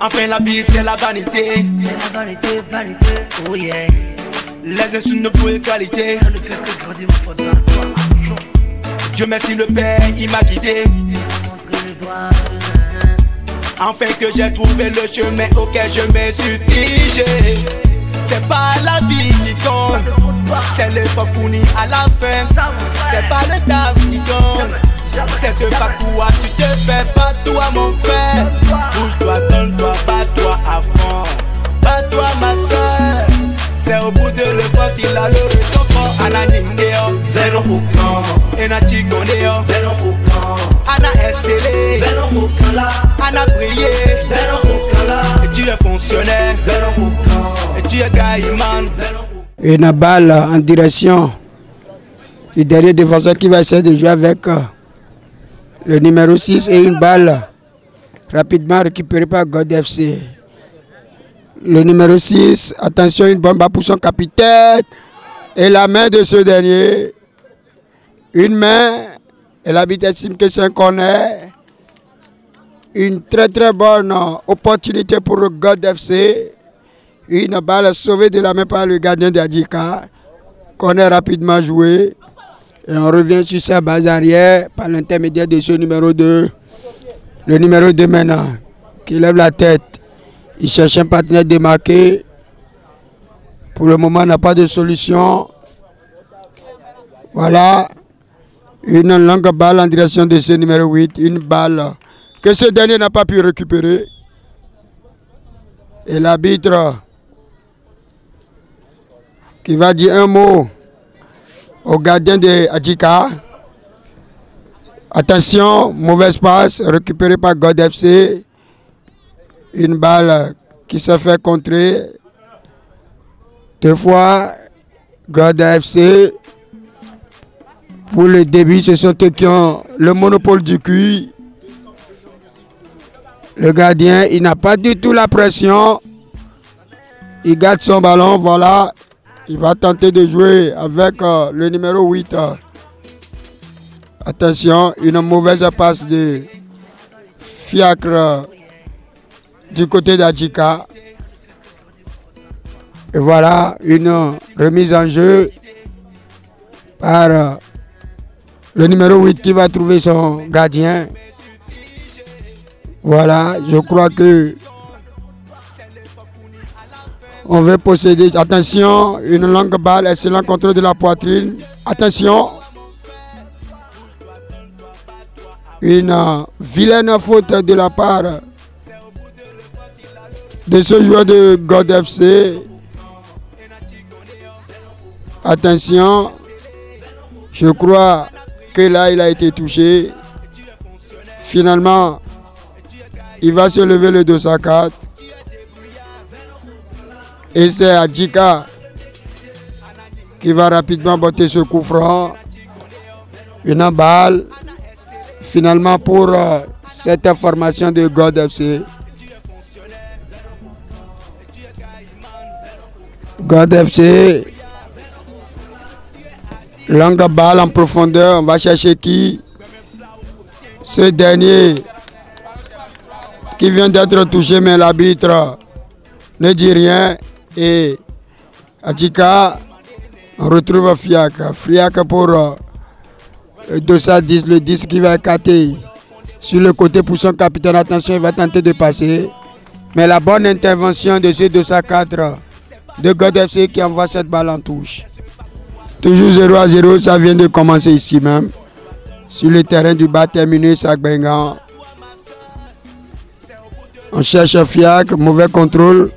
Enfin la vie c'est la vanité. C'est la vanité, vanité, oh yeah. Les insultes ne font égalité. Ça ne fait que grandir, il faudra toi à fond. Dieu merci le Père, il m'a guidé. Montre le doigt. Enfin que j'ai trouvé le chemin auquel je me suis figé. C'est pas la vie qui compte, c'est l'effort fourni à la fin. C'est pas le taf qui compte, c'est ce par quoi tu te fais. Pas toi mon frère, bouge-toi, donne-toi, bats-toi à fond. Bats-toi ma soeur, c'est au bout de l'effort qu'il a le réconfort. Ana Ningeo, Veno Foucan, Ena Chikondeo, Veno Foucan, Ana Estélé, Veno Foucan, Ana Prié, Veno Foucan, et tu es fonctionnaire, Veno Foucan, et tu es Gaïman. Une balle en direction du dernier défenseur qui va essayer de jouer avec le numéro 6 et une balle rapidement récupérée par God FC. Le numéro 6, attention, une bombe pour son capitaine et la main de ce dernier. Une main et l'arbitre estime que c'est un corner. Une très bonne opportunité pour le God FC. Une balle sauvée de la main par le gardien d'Adjika. Corner rapidement joué. Et on revient sur sa base arrière par l'intermédiaire de ce numéro 2. Le numéro 2 maintenant, qui lève la tête. Il cherche un partenaire démarqué. Pour le moment, il n'a pas de solution. Voilà. Une longue balle en direction de ce numéro 8. Une balle que ce dernier n'a pas pu récupérer. Et l'arbitre qui va dire un mot au gardien de Adjika. Attention, mauvaise passe récupérée par God FC. Une balle qui se fait contrer. Deux fois, God FC. Pour le début, ce sont eux qui ont le monopole du cul. Le gardien, il n'a pas du tout la pression. Il garde son ballon, voilà. Il va tenter de jouer avec le numéro 8. Attention, une mauvaise passe de Fiacre du côté d'Adjika. Et voilà, une remise en jeu par le numéro 8 qui va trouver son gardien. Voilà, je crois que on veut posséder. Attention, une longue balle, excellent contrôle de la poitrine. Attention. Une vilaine faute de la part de ce joueur de God FC. Attention. Je crois que là, il a été touché. Finalement, il va se lever le 204. Et c'est Adjika qui va rapidement botter ce coup franc. Une balle. Finalement pour cette formation de God FC. God FC. Longue balle en profondeur. On va chercher qui? Ce dernier qui vient d'être touché, mais l'arbitre ne dit rien. Et Adjika, on retrouve Fiacre. Fiacre pour le 210, le 10 qui va écarter sur le côté pour son capitaine. Attention, il va tenter de passer. Mais la bonne intervention de ce 204 de God FC qui envoie cette balle en touche. Toujours 0-0, ça vient de commencer ici même. Sur le terrain du bas terminé, Sagbengan. On cherche Fiacre, mauvais contrôle.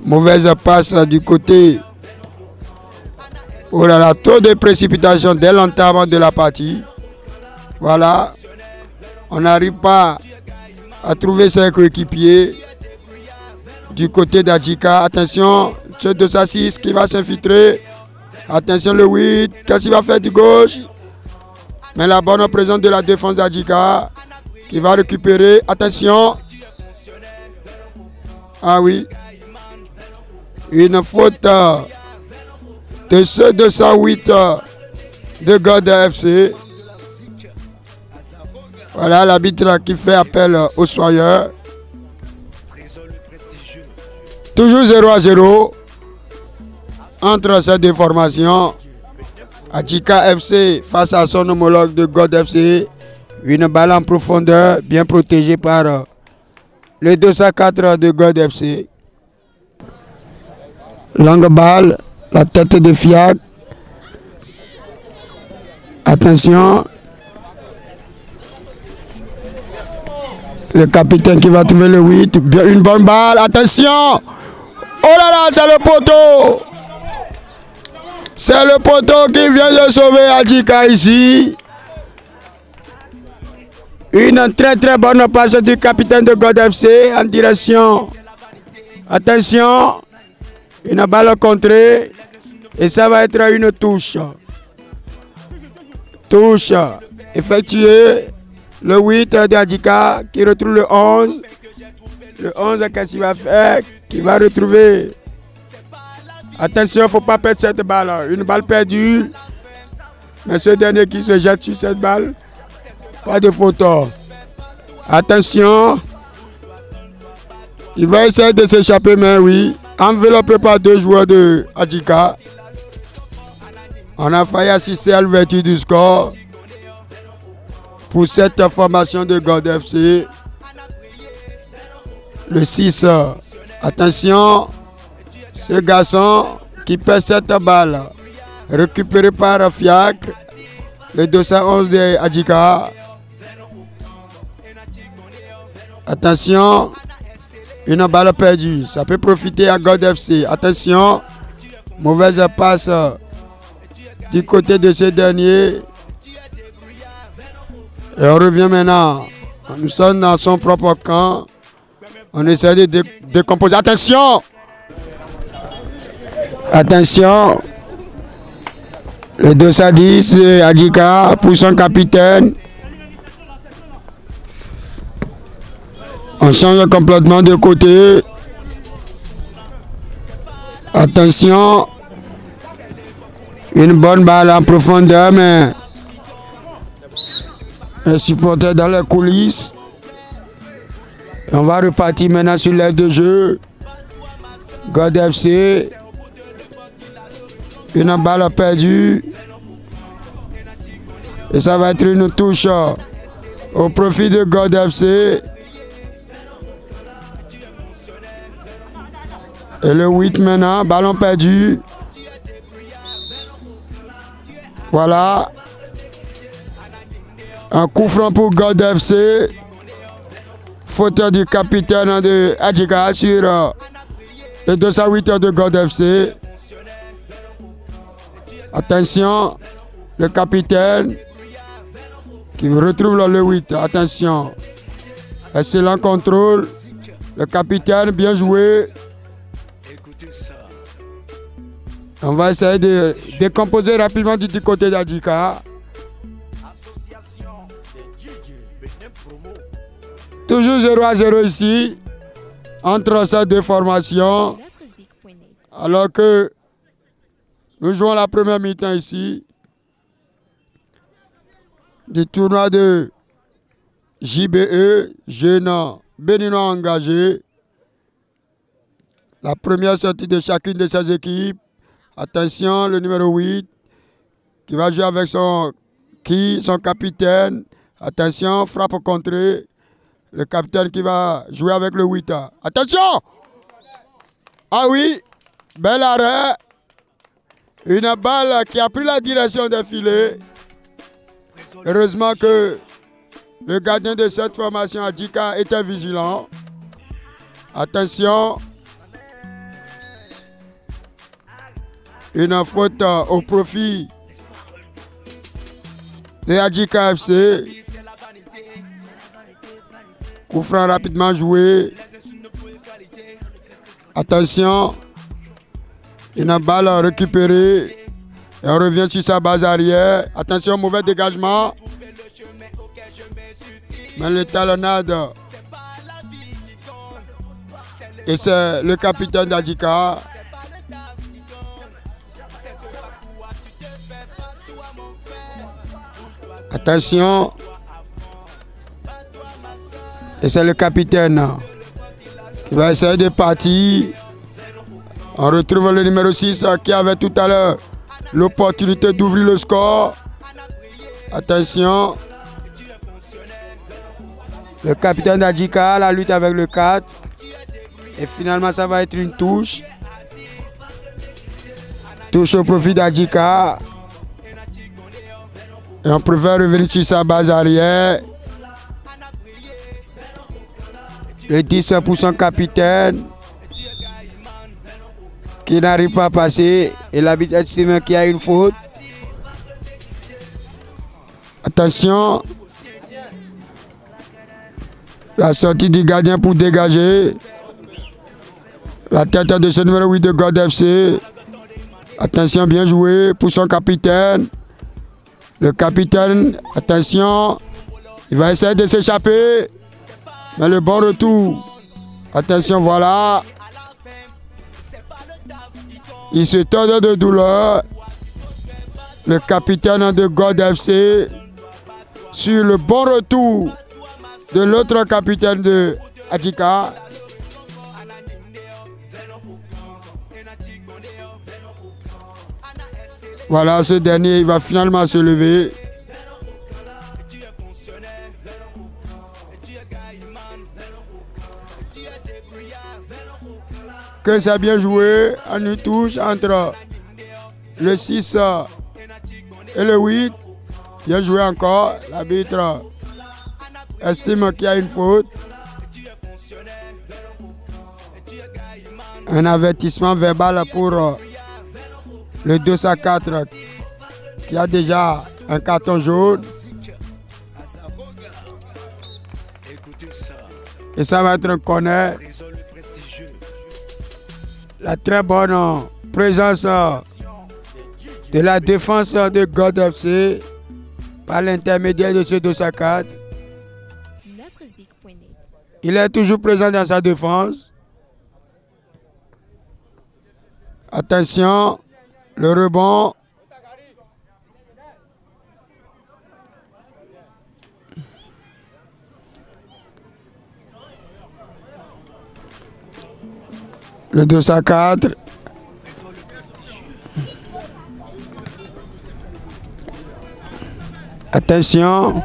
Mauvaise passe du côté. Oh là là, trop de précipitation dès l'entame de la partie. Voilà. On n'arrive pas à trouver ses coéquipiers. Du côté d'Adjika. Attention, ce 206 qui va s'infiltrer. Attention le 8. Qu'est-ce qu'il va faire du gauche? Mais la bonne présence de la défense d'Adjika qui va récupérer. Attention. Ah oui. Une faute de ce 208 de God FC. Voilà l'arbitre qui fait appel au soigneur. Toujours 0-0 entre ces deux formations. Adjika FC face à son homologue de God FC. Une balle en profondeur, bien protégée par le 204 de God FC. Longue balle, la tête de Fiac. Attention. Le capitaine qui va trouver le 8. Une bonne balle. Attention. Oh là là, c'est le poteau. C'est le poteau qui vient de sauver Adjika ici. Une très très bonne passe du capitaine de God FC en direction. Attention. Une balle contrée. Et ça va être une touche. Touche effectuée. Le 8 d'Adjika qui retrouve le 11. Le 11, qu'est-ce qu'il va faire? Qui va retrouver. Attention, il ne faut pas perdre cette balle. Une balle perdue. Mais ce dernier qui se jette sur cette balle. Pas de photo. Attention. Il va essayer de s'échapper, mais oui. Enveloppé par deux joueurs de Adjika. On a failli assister à l'ouverture du score pour cette formation de God FC. Le 6. Attention. Ce garçon qui perd cette balle. Récupéré par Fiacre. Le 211 de Adjika. Attention. Une balle perdue. Ça peut profiter à God FC. Attention. Mauvaise passe du côté de ce dernier. Et on revient maintenant. Nous sommes dans son propre camp. On essaie de décomposer. Attention! Attention! Le 210 de Adjika pour son capitaine. On change complètement de côté. Attention! Une bonne balle en profondeur, mais un supporter dans les coulisses. Et on va repartir maintenant sur l'aire de jeu. God FC. Une balle perdue. Et ça va être une touche au profit de God FC. Et le 8 maintenant, ballon perdu. Voilà. Un coup franc pour God FC. Faute du capitaine de Adjika sur le 208 de God FC. Attention. Le capitaine qui retrouve le 8. Attention. Excellent contrôle. Le capitaine bien joué. On va essayer de décomposer rapidement du côté d'Adjika. Toujours 0-0 ici, entre ces deux formations. Alors que nous jouons la première mi-temps ici, du tournoi de JBE, jeunes béninois engagés. La première sortie de chacune de ces équipes. Attention, le numéro 8 qui va jouer avec son capitaine. Attention, frappe contrée. Le capitaine qui va jouer avec le 8. Attention! Ah oui, bel arrêt. Une balle qui a pris la direction des filets. Heureusement que le gardien de cette formation, Adjika, était vigilant. Attention. Une faute au profit de Adjika FC. Coup franc rapidement joué. Attention. Une balle récupérée. Et on revient sur sa base arrière. Attention, mauvais dégagement. Mais le talonnade. Et c'est le capitaine d'Adjika. Attention. Et c'est le capitaine qui va essayer de partir. On retrouve le numéro 6 qui avait tout à l'heure l'opportunité d'ouvrir le score. Attention. Le capitaine d'Adjika, la lutte avec le 4. Et finalement, ça va être une touche. Touche au profit d'Adjika. Et on préfère revenir sur sa base arrière. Le 10 pour son capitaine. Qui n'arrive pas à passer. Et l'arbitre estime qu'il y a une faute. Attention. La sortie du gardien pour dégager. La tête de ce numéro 8 de God FC. Attention, bien joué pour son capitaine. Le capitaine, attention. Il va essayer de s'échapper. Mais le bon retour. Attention, voilà. Il se tord de douleur. Le capitaine de God FC. Sur le bon retour de l'autre capitaine de Adjika. Voilà, ce dernier, il va finalement se lever. Que ça a bien joué en une touche entre le 6 et le 8. Bien joué encore. L'arbitre estime qu'il y a une faute. Un avertissement verbal pour le 204 qui a déjà un carton jaune. Et ça va être un corner. La très bonne présence de la défense de God FC par l'intermédiaire de ce 204. Il est toujours présent dans sa défense. Attention, le rebond. Le 204. Attention.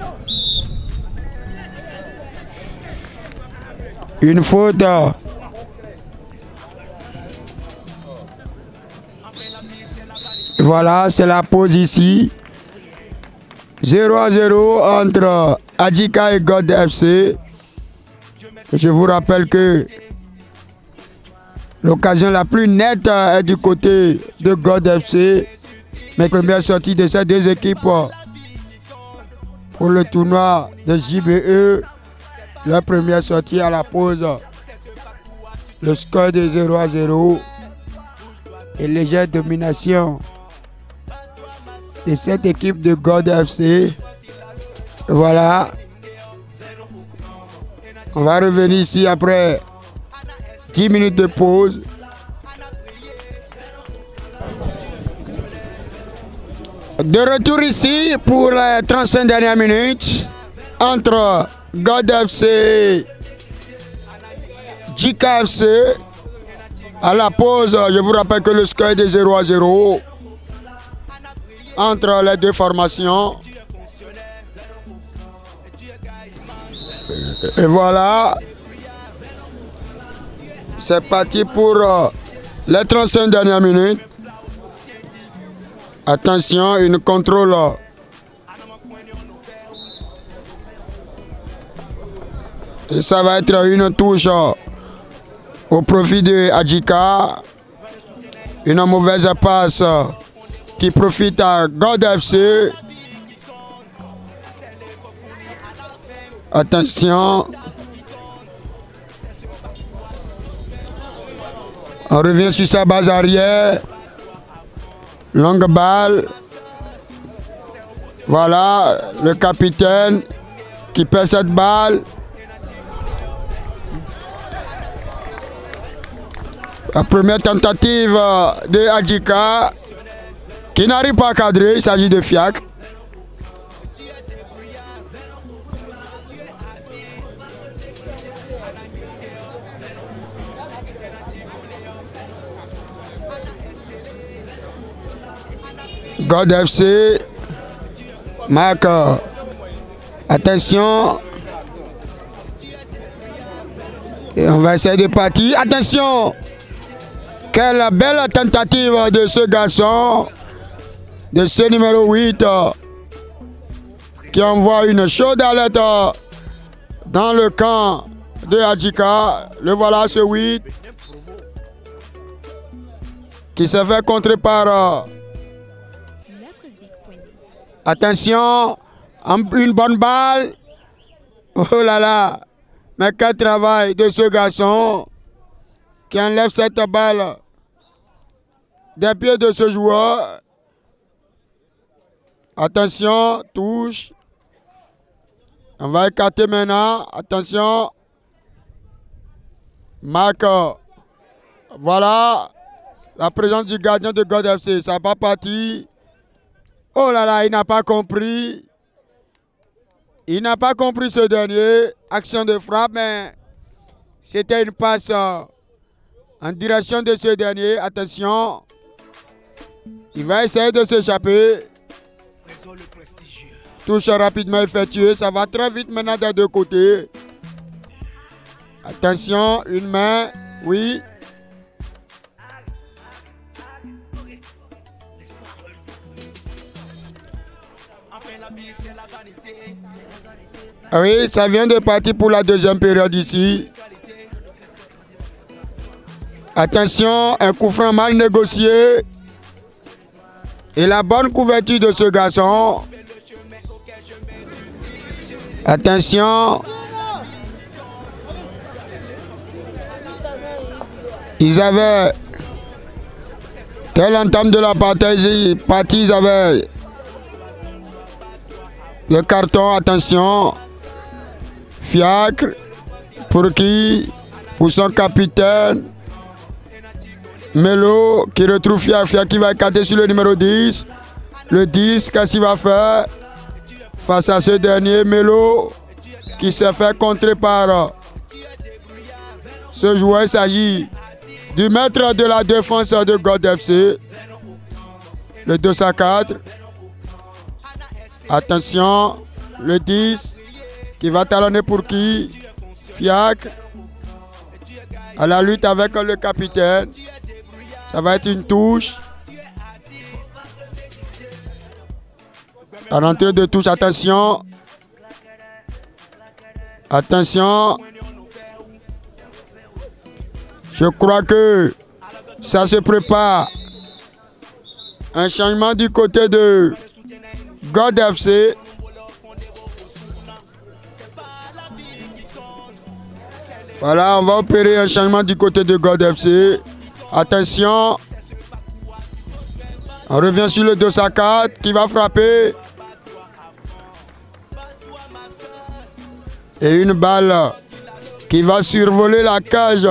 Une faute. Voilà, c'est la pause ici. 0-0 entre Adjika et God FC. Je vous rappelle que l'occasion la plus nette est du côté de God FC. Mes premières sorties de ces deux équipes pour le tournoi de JBE. La première sortie à la pause. Le score de 0-0. Et légère domination de cette équipe de God FC. Voilà. On va revenir ici après 10 minutes de pause. De retour ici pour les 35 dernières minutes entre God FC, Adjika FC. À la pause, je vous rappelle que le score est de 0-0 entre les deux formations. Et voilà. C'est parti pour les 35 dernières minutes. Attention, une contrôle. Et ça va être une touche au profit de Adjika. Une mauvaise passe qui profite à God FC. Attention. On revient sur sa base arrière. Longue balle. Voilà le capitaine qui perd cette balle. La première tentative de Adjika qui n'arrive pas à cadrer. Il s'agit de Fiacre. God FC marque. Attention. Et on va essayer de partir. Attention. Quelle belle tentative de ce garçon. De ce numéro 8. Qui envoie une chaude alerte dans le camp de Adjika. Le voilà, ce 8. Qui se fait contrer par... Attention, une bonne balle. Oh là là, mais quel travail de ce garçon qui enlève cette balle des pieds de ce joueur. Attention, touche. On va écarter maintenant. Attention. Marque. Voilà. La présence du gardien de God FC. Ça n'a pas parti. Oh là là, il n'a pas compris. Il n'a pas compris ce dernier. Action de frappe, mais c'était une passe en direction de ce dernier. Attention. Il va essayer de s'échapper. Touche rapidement effectuée. Ça va très vite maintenant des deux côtés. Attention, une main. Oui. Oui, ça vient de partir pour la deuxième période ici. Attention, un coup franc mal négocié. Et la bonne couverture de ce garçon. Attention. Ils avaient... Quelle entame de la partie, ils avaient... Le carton, attention. Fiacre. Pour qui? Pour son capitaine. Melo qui retrouve Fiacre. Fiacre qui va écarter sur le numéro 10. Le 10, qu'est-ce qu'il va faire? Face à ce dernier, Melo qui se fait contrer par ce joueur. Il s'agit du maître de la défense de God FC. Le 204. Attention, le 10 qui va talonner pour qui? Fiacre. À la lutte avec le capitaine. Ça va être une touche. À l'entrée de touche, attention. Attention. Je crois que ça se prépare. Un changement du côté de God FC. Voilà, on va opérer un changement du côté de God FC. Attention. On revient sur le 204 qui va frapper. Et une balle qui va survoler la cage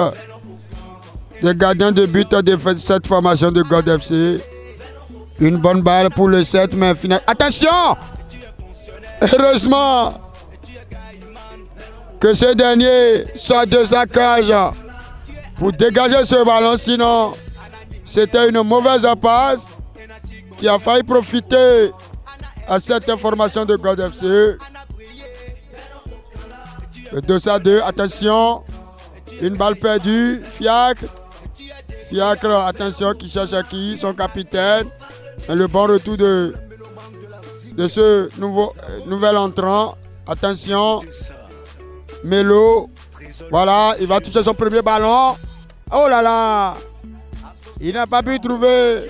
des gardiens de but de cette formation de God FC. Une bonne balle pour le 7, mais final. Attention! Heureusement que ce dernier soit de sa cage pour dégager ce ballon, sinon c'était une mauvaise passe qui a failli profiter à cette formation de God FC. Le 2-2, attention, une balle perdue, Fiacre. Fiacre, attention, qui cherche à qui? Son capitaine. Et le bon retour de ce nouvel entrant. Attention, Melo. Voilà, il va toucher son premier ballon. Oh là là! Il n'a pas pu trouver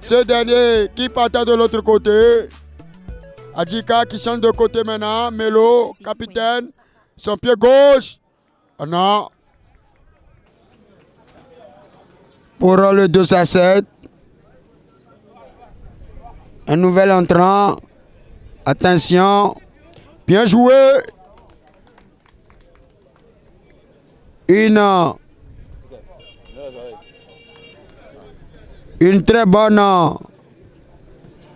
ce dernier qui partait de l'autre côté. Adjika qui change de côté maintenant. Melo, capitaine. Son pied gauche. Oh non. Pour le 2-7. Un nouvel entrant. Attention. Bien joué. Une très bonne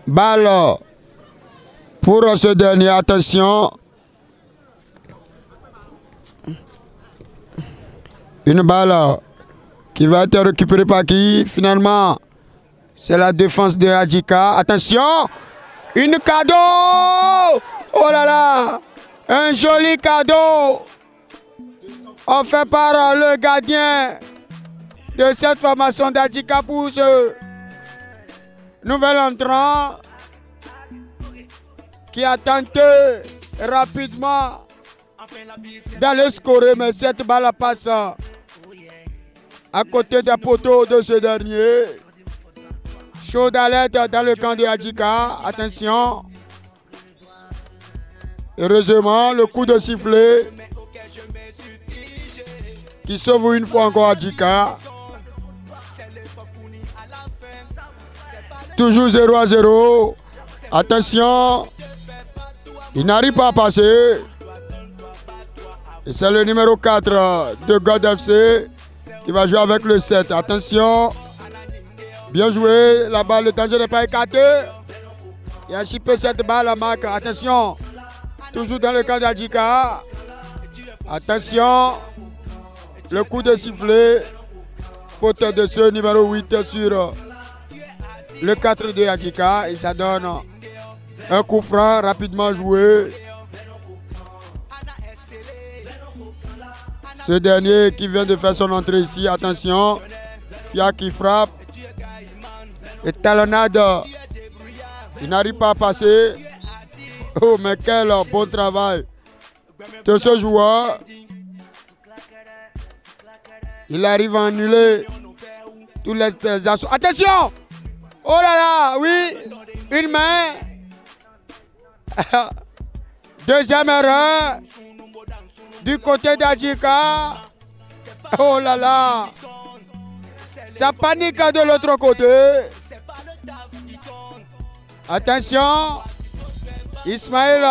balle pour ce dernier. Attention. Une balle qui va être récupérée par qui? Finalement, C'est la défense de Adjika. Attention. Une cadeau. Oh là là. Un joli cadeau. On fait par le gardien de cette formation d'Adjika pour ce nouvel entrant qui a tenté rapidement d'aller scorer, mais cette balle passe à côté des poteaux de ce dernier. Chaud d'alerte dans le camp de Adjika. Attention. Heureusement, le coup de sifflet qui sauve une fois encore Adjika. Toujours 0-0. Attention. Il n'arrive pas à passer. Et c'est le numéro 4 de God FC qui va jouer avec le 7. Attention. Bien joué. La balle, le danger n'est pas écarté. Il a chippé cette balle à marque. Attention. Toujours dans le camp d'Adjika. Attention. Le coup de sifflet. Faute de ce numéro 8 sur le 4 de Adjika. Et ça donne un coup franc rapidement joué. Ce dernier qui vient de faire son entrée ici. Attention. Fia qui frappe. Et talonnade. Il n'arrive pas à passer. Oh, mais quel bon travail de ce joueur. Il arrive à annuler tous les assauts. Attention! Oh là là, oui, une main. Deuxième erreur du côté d'Adjika. Oh là là. Ça panique de l'autre côté. Attention. Ismaël.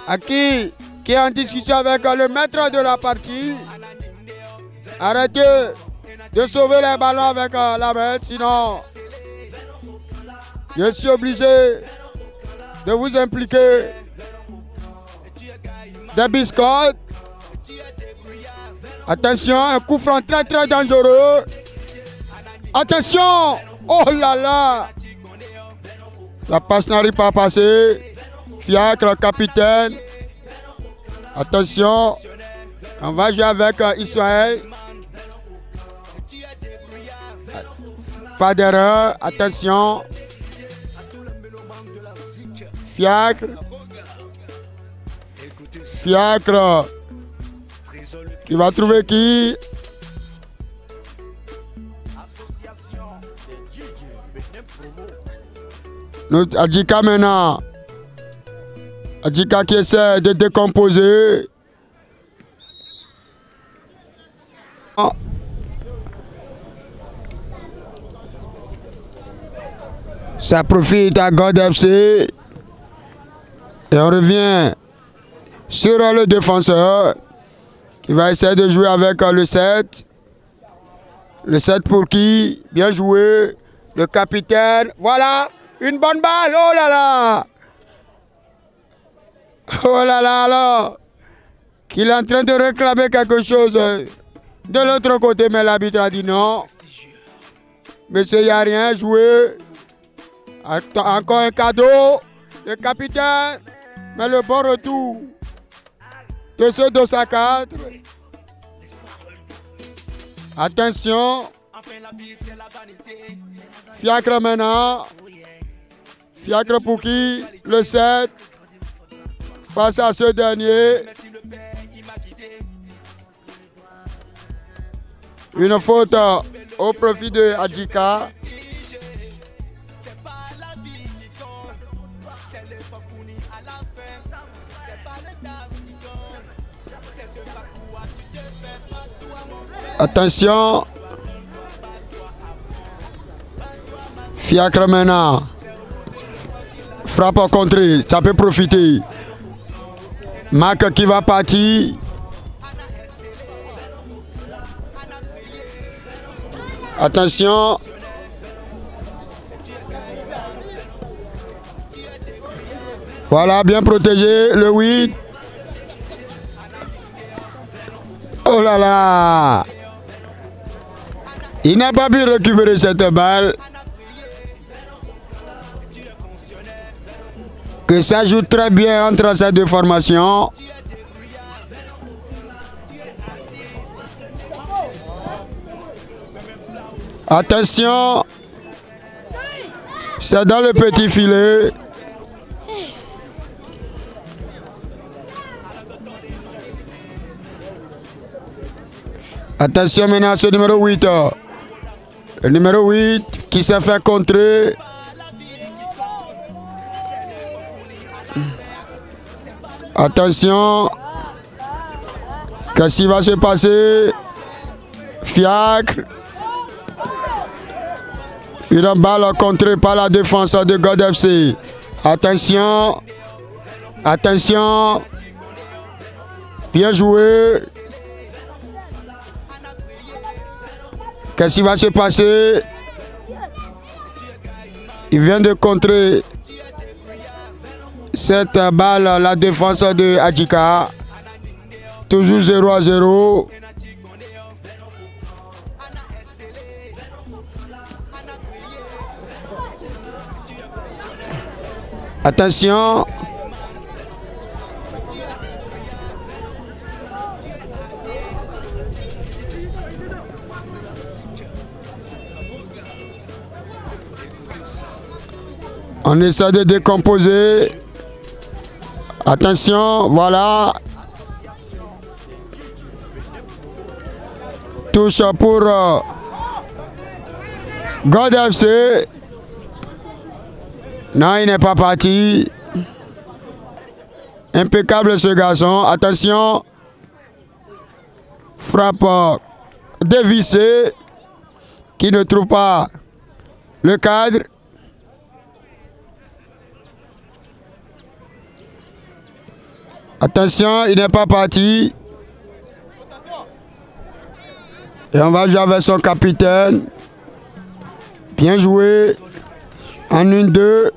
Aki qui est en discussion avec le maître de la partie. Arrêtez de sauver les ballons avec la main, sinon je suis obligé de vous impliquer des biscottes. Attention, un coup franc très très dangereux. Attention! Oh là là! La passe n'arrive pas à passer. Fiacre, capitaine. Attention. On va jouer avec Israël. Pas d'erreur. Attention. Fiacre. Fiacre. Qui va trouver qui? Adjika maintenant. Adjika qui essaie de décomposer. Ça profite à God FC. Et on revient sur le défenseur qui va essayer de jouer avec le 7. Le 7 pour qui? Bien joué. Le capitaine. Voilà. Une bonne balle. Oh là là. Oh là là alors. Qu'il est en train de réclamer quelque chose de l'autre côté, mais l'arbitre a dit non. Monsieur, il n'y a rien joué. Encore un cadeau. Le capitaine. Mais le bon retour de ce dos à 4. Attention. Fiacre maintenant. Fiacre pour qui? Le 7. Face à ce dernier. Une faute au profit de Adjika. Attention. Fiacre maintenant. Frappe au contre, ça peut profiter. Marc qui va partir. Attention. Voilà, bien protégé, le 8. Oh là là. Il n'a pas pu récupérer cette balle. Que ça joue très bien entre ces deux formations. Attention. C'est dans le petit filet. Attention maintenant à ce numéro 8. Le numéro 8 qui s'est fait contrer. Attention. Qu'est-ce qui va se passer? Fiacre. Une balle contrée par la défense de God FC. Attention. Attention. Bien joué. Qu'est-ce qui va se passer? Il vient de contrer cette balle, la défense de Adjika. Toujours 0-0. Attention. On essaie de décomposer. Attention, voilà. Touche pour God FC. Non, il n'est pas parti. Impeccable ce garçon. Attention. Frappe dévissée. Qui ne trouve pas le cadre. Attention, il n'est pas parti. Et on va jouer avec son capitaine. Bien joué. En 1-2.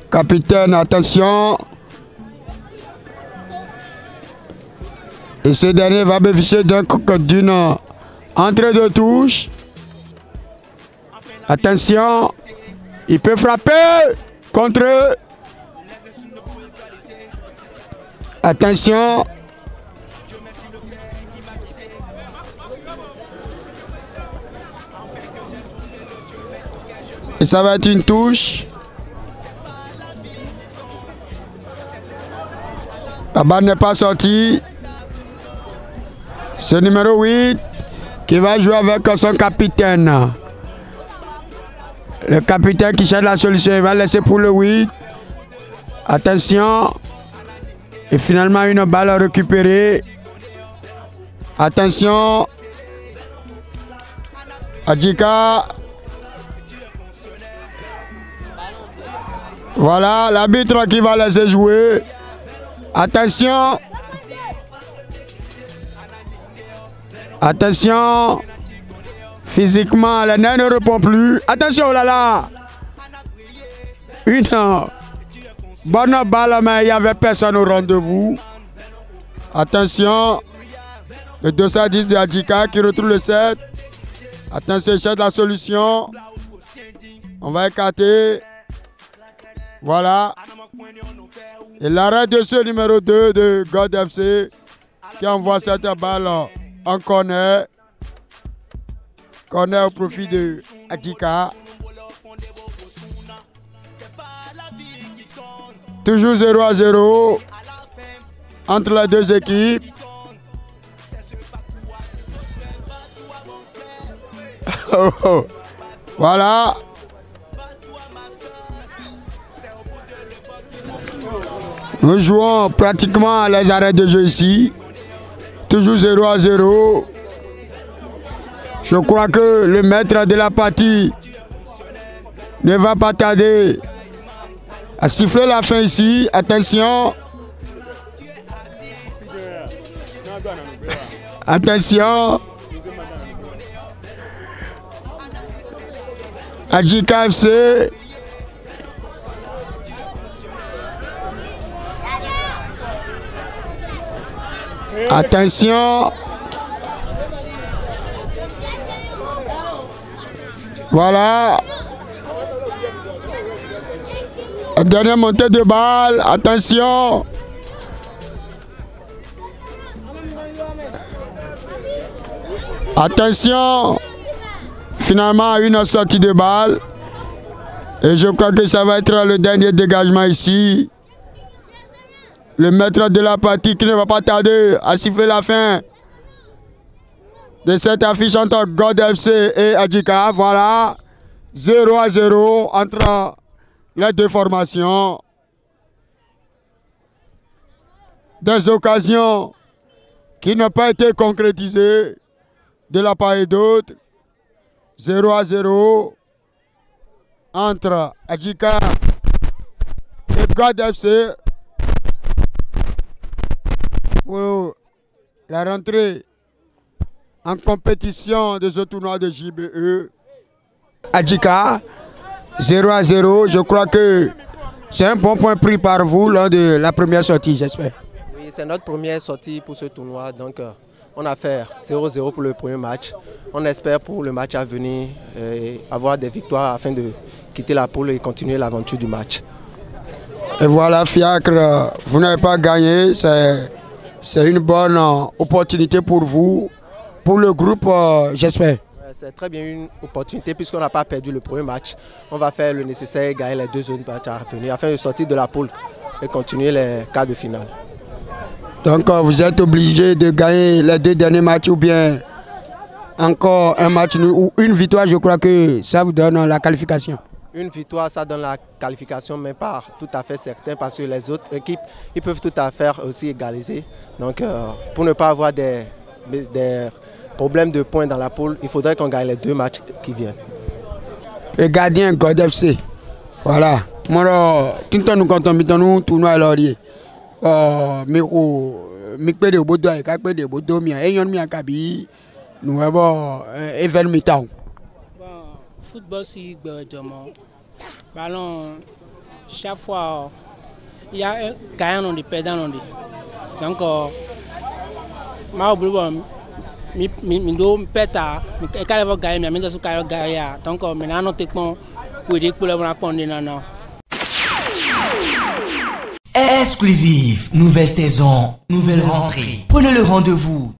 Capitaine, attention. Et ce dernier va bénéficier d'une entrée de touche. Attention. Il peut frapper. Contre. Attention. Et ça va être une touche. La balle n'est pas sortie. C'est numéro 8 qui va jouer avec son capitaine. Le capitaine qui cherche la solution, il va laisser pour le 8. Attention. Et finalement une balle récupérée. Attention. Adjika. Voilà, l'arbitre qui va laisser jouer. Attention. Attention. Physiquement, la naine ne répond plus. Attention, oh là là. Une bonne balle, mais il n'y avait personne au rendez-vous. Attention. Le 210 de Adjika qui retrouve le 7. Attention, il cherche la solution. On va écarter. Voilà. Et l'arrêt de ce numéro 2 de God FC qui envoie cette balle en corner. Corner au profit de Adjika. Toujours 0-0 entre les deux équipes. Voilà. Nous jouons pratiquement à les arrêts de jeu ici. Toujours 0-0. Je crois que le maître de la partie ne va pas tarder à siffler la fin ici. Attention. Attention. Adjika FC. Attention. Voilà. Dernière montée de balle. Attention. Attention. Finalement, une sortie de balle. Et je crois que ça va être le dernier dégagement ici. Le maître de la partie qui ne va pas tarder à siffler la fin de cette affiche entre God FC et Adjika. Voilà. 0-0 entre les deux formations. Des occasions qui n'ont pas été concrétisées de la part et d'autre. 0-0 entre Adjika et God FC pour la rentrée en compétition de ce tournoi de JBE. Adjika, 0-0, je crois que c'est un bon point pris par vous lors de la première sortie, j'espère. Oui, c'est notre première sortie pour ce tournoi, donc on a fait 0-0 pour le premier match. On espère pour le match à venir avoir des victoires afin de quitter la poule et continuer l'aventure du match. Et voilà, Fiacre, vous n'avez pas gagné, c'est une bonne opportunité pour vous, pour le groupe, j'espère. C'est très bien une opportunité puisqu'on n'a pas perdu le premier match. On va faire le nécessaire et gagner les deux autres matchs à venir afin de sortir de la poule et continuer les quarts de finale. Donc vous êtes obligé de gagner les deux derniers matchs ou bien encore un match ou une victoire, je crois que ça vous donne la qualification. Une victoire, ça donne la qualification, mais pas tout à fait certain parce que les autres équipes, ils peuvent tout à fait aussi égaliser. Donc pour ne pas avoir des problèmes de points dans la poule, il faudrait qu'on gagne les deux matchs qui viennent. Et gardien God FC. Voilà. Moi, tout le temps nous comptons nous tournoi à l'orier. Mikpe de bodo et kakpe de bodo mia et yon mia kabi nous avons événement mi-temps. Football si ballon chaque fois il y a un gagnant on dit perdant on dit. Donc ma obligation mi do peta e kale va gagner mi do kale gagner. Donc maintenant non techniquement pour dire pour le répondre non. Exclusif, nouvelle saison, nouvelle rentrée. Prenez le rendez-vous